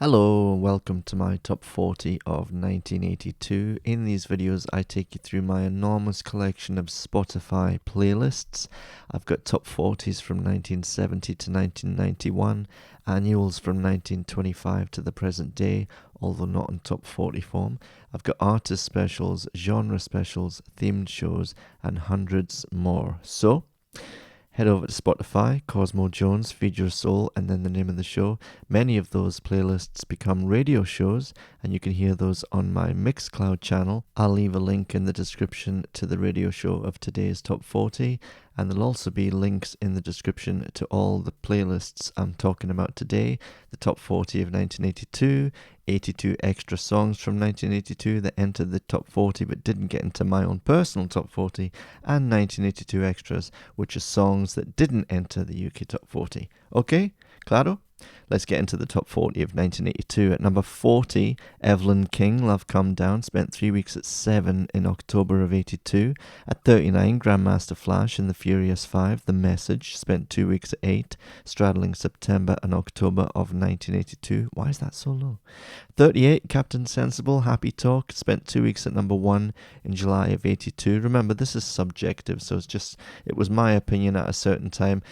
Hello, welcome to my top 40 of 1982. In these videos, I take you through my enormous collection of Spotify playlists. I've got top 40s from 1970 to 1991, annuals from 1925 to the present day, although not in top 40 form. I've got artist specials, genre specials, themed shows, and hundreds more. So, head over to Spotify, Cosmo Jones, Feed Your Soul, and then the name of the show. Many of those playlists become radio shows, and you can hear those on my Mixcloud channel. I'll leave a link in the description to the radio show of today's top 40, and there'll also be links in the description to all the playlists I'm talking about today. The top 40 of 1982, 82 extra songs from 1982 that entered the top 40 but didn't get into my own personal top 40, and 1982 extras, which are songs that didn't enter the UK top 40. Okay, claro? Let's get into the top 40 of 1982. At number 40, Evelyn King, Love Come Down, spent 3 weeks at 7 in October of 82. At 39, Grandmaster Flash and the Furious Five, The Message, spent 2 weeks at 8, straddling September and October of 1982. Why is that so low? 38, Captain Sensible, Happy Talk, spent 2 weeks at number 1 in July of 82. Remember, this is subjective, so it was my opinion at a certain time.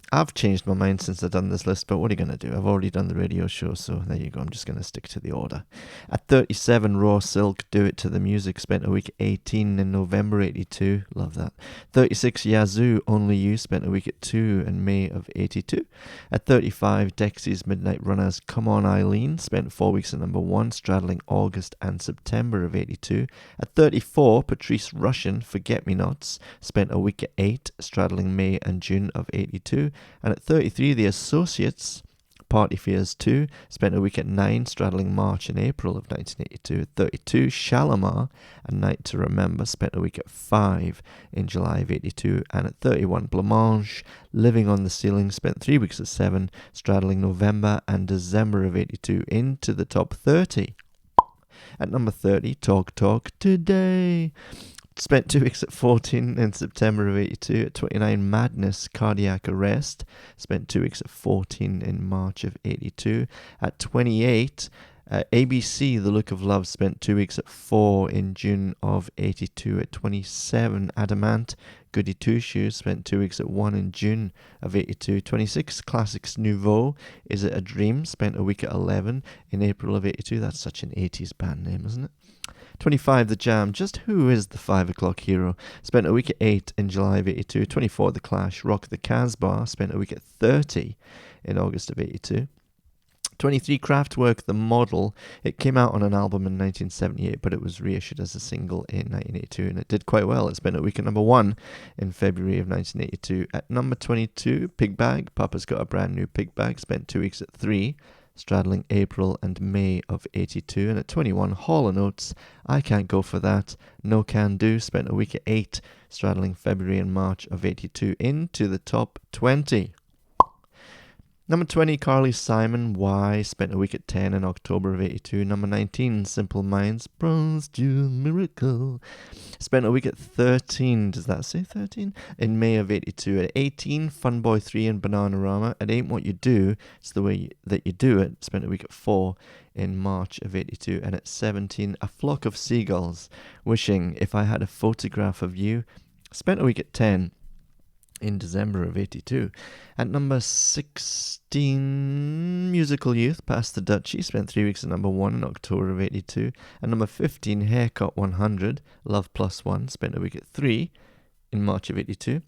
I've changed my mind since I've done this list, but what are you going to do? I've already done the radio show, so there you go. I'm just going to stick to the order. At 37, Raw Silk, Do It to the Music, spent a week at 18 in November 82. Love that. 36, Yazoo, Only You, spent a week at 2 in May of 82. At 35, Dexy's Midnight Runners, Come On Eileen, spent 4 weeks at number 1, straddling August and September of 82. At 34, Patrice Rushen, Forget Me Nots, spent a week at 8, straddling May and June of 82. And at 33, The Associates, Party Fears 2, spent a week at 9, straddling March and April of 1982. At 32, Shalimar, A Night to Remember, spent a week at 5 in July of 82. And at 31, Blancmange, Living on the Ceiling, spent 3 weeks at 7, straddling November and December of 82 into the top 30. At number 30, Talk Talk Today, spent 2 weeks at 14 in September of 82. At 29, Madness, Cardiac Arrest, spent 2 weeks at 14 in March of 82. At 28, ABC, The Look of Love, spent 2 weeks at 4 in June of 82. At 27, Adamant, Goody Two Shoes, spent 2 weeks at 1 in June of 82. 26, Classics Nouveau, Is It a Dream, spent a week at 11 in April of 82. That's such an 80s band name, isn't it? 25, The Jam, Just Who Is the 5 O'Clock Hero, spent a week at 8 in July of 82. 24, The Clash, Rock the Casbah, spent a week at 30 in August of 82. 23, Kraftwerk, The Model, it came out on an album in 1978, but it was reissued as a single in 1982, and it did quite well. It spent a week at number 1 in February of 1982. At number 22, Pig Bag, Papa's Got a Brand New Pig Bag, spent 2 weeks at 3, straddling April and May of 82. And at 21, Hall & Oates, I Can't Go For That, No Can Do, spent a week at 8, straddling February and March of 82 into the top 20. Number 20, Carly Simon, Why, spent a week at 10 in October of 82. Number 19, Simple Minds, Promised You a Miracle, spent a week at 13, does that say 13? In May of 82. At 18, Funboy 3 and Bananarama, It Ain't What You Do, It's the Way That You Do It, spent a week at 4 in March of 82. And at 17, A Flock of Seagulls, Wishing If I Had a Photograph of You, spent a week at 10 in December of 82. At number 16, Musical Youth, Past the Duchy, spent 3 weeks at number 1 in October of 82. At number 15, Haircut 100, Love Plus One, spent a week at 3 in March of 82.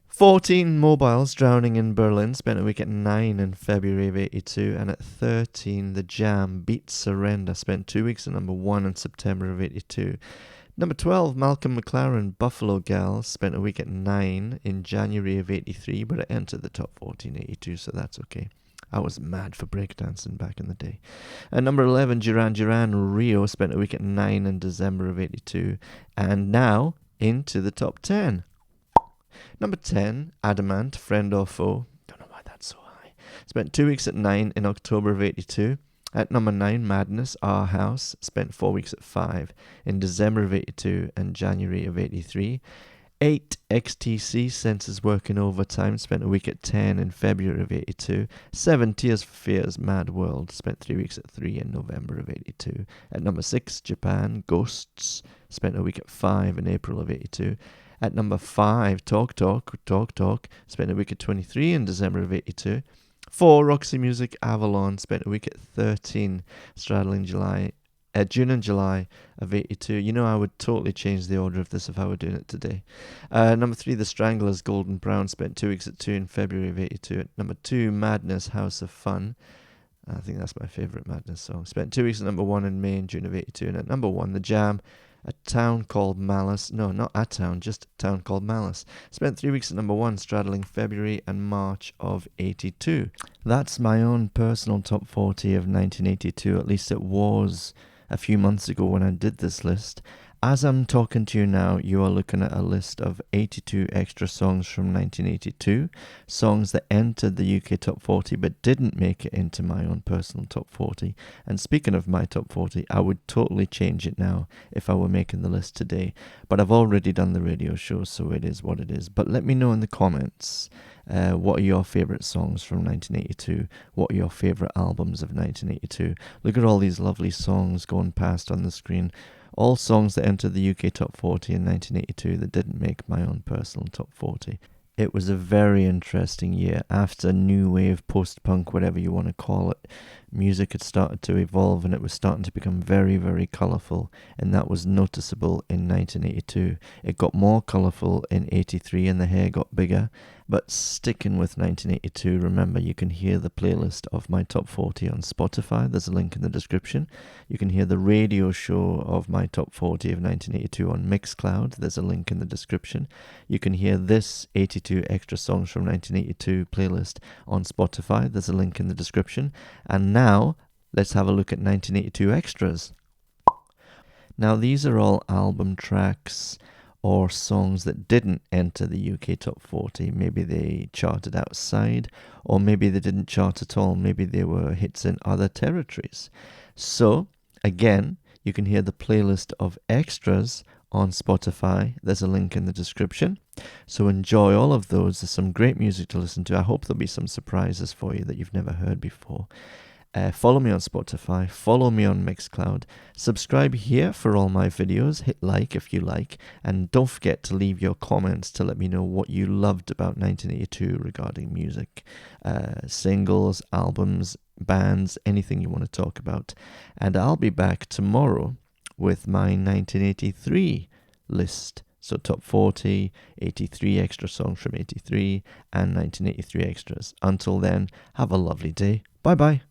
14, Mobiles, Drowning in Berlin, spent a week at 9 in February of 82. And at 13, The Jam, Beat Surrender, spent 2 weeks at number 1 in September of 82. Number 12, Malcolm McLaren, Buffalo Gals, spent a week at 9 in January of 83, but it entered the top 40 in 82, so that's okay. I was mad for breakdancing back in the day. At number 11, Duran Duran, Rio, spent a week at 9 in December of 82, and now into the top 10. Number 10, Adamant, Friend or Foe, don't know why that's so high, spent 2 weeks at 9 in October of 82. At number 9, Madness, Our House, spent 4 weeks at 5 in December of 82 and January of 83. 8 XTC, Senses Working Overtime, spent a week at 10 in February of 82. 7 Tears for Fears, Mad World, spent 3 weeks at 3 in November of 82. At number 6, Japan, Ghosts, spent a week at 5 in April of 82. At number 5, Talk Talk, spent a week at 23 in December of 82. 4, Roxy Music, Avalon, spent a week at 13, straddling June and July of 82. You know, I would totally change the order of this if I were doing it today. Number 3, The Stranglers, Golden Brown, spent 2 weeks at 2 in February of 82. At number 2, Madness, House of Fun. I think that's my favourite Madness song. Spent 2 weeks at number 1 in May and June of 82. And at number 1, The Jam, A Town Called Malice. No, not A Town, just A Town Called Malice. Spent 3 weeks at number 1, straddling February and March of 82. That's my own personal top 40 of 1982. At least it was a few months ago when I did this list. As I'm talking to you now, you are looking at a list of 82 extra songs from 1982, songs that entered the UK Top 40 but didn't make it into my own personal Top 40. And speaking of my Top 40, I would totally change it now if I were making the list today. But I've already done the radio show, so it is what it is. But let me know in the comments, what are your favourite songs from 1982? What are your favourite albums of 1982? Look at all these lovely songs going past on the screen. All songs that entered the UK Top 40 in 1982 that didn't make my own personal Top 40. It was a very interesting year. After new wave, post-punk, whatever you want to call it, music had started to evolve and it was starting to become very, very colourful, and that was noticeable in 1982. It got more colourful in 83 and the hair got bigger. But sticking with 1982, remember you can hear the playlist of my top 40 on Spotify. There's a link in the description. You can hear the radio show of my top 40 of 1982 on Mixcloud. There's a link in the description. You can hear this 82 extra songs from 1982 playlist on Spotify. There's a link in the description. And now let's have a look at 1982 extras. Now these are all album tracks or songs that didn't enter the UK Top 40. Maybe they charted outside, or maybe they didn't chart at all. Maybe they were hits in other territories. So, again, you can hear the playlist of extras on Spotify. There's a link in the description. So enjoy all of those. There's some great music to listen to. I hope there'll be some surprises for you that you've never heard before. Follow me on Spotify, follow me on Mixcloud, subscribe here for all my videos, hit like if you like, and don't forget to leave your comments to let me know what you loved about 1982 regarding music, singles, albums, bands, anything you want to talk about. And I'll be back tomorrow with my 1983 list. So top 40, 83 extra songs from 83, and 1983 extras. Until then, have a lovely day. Bye-bye.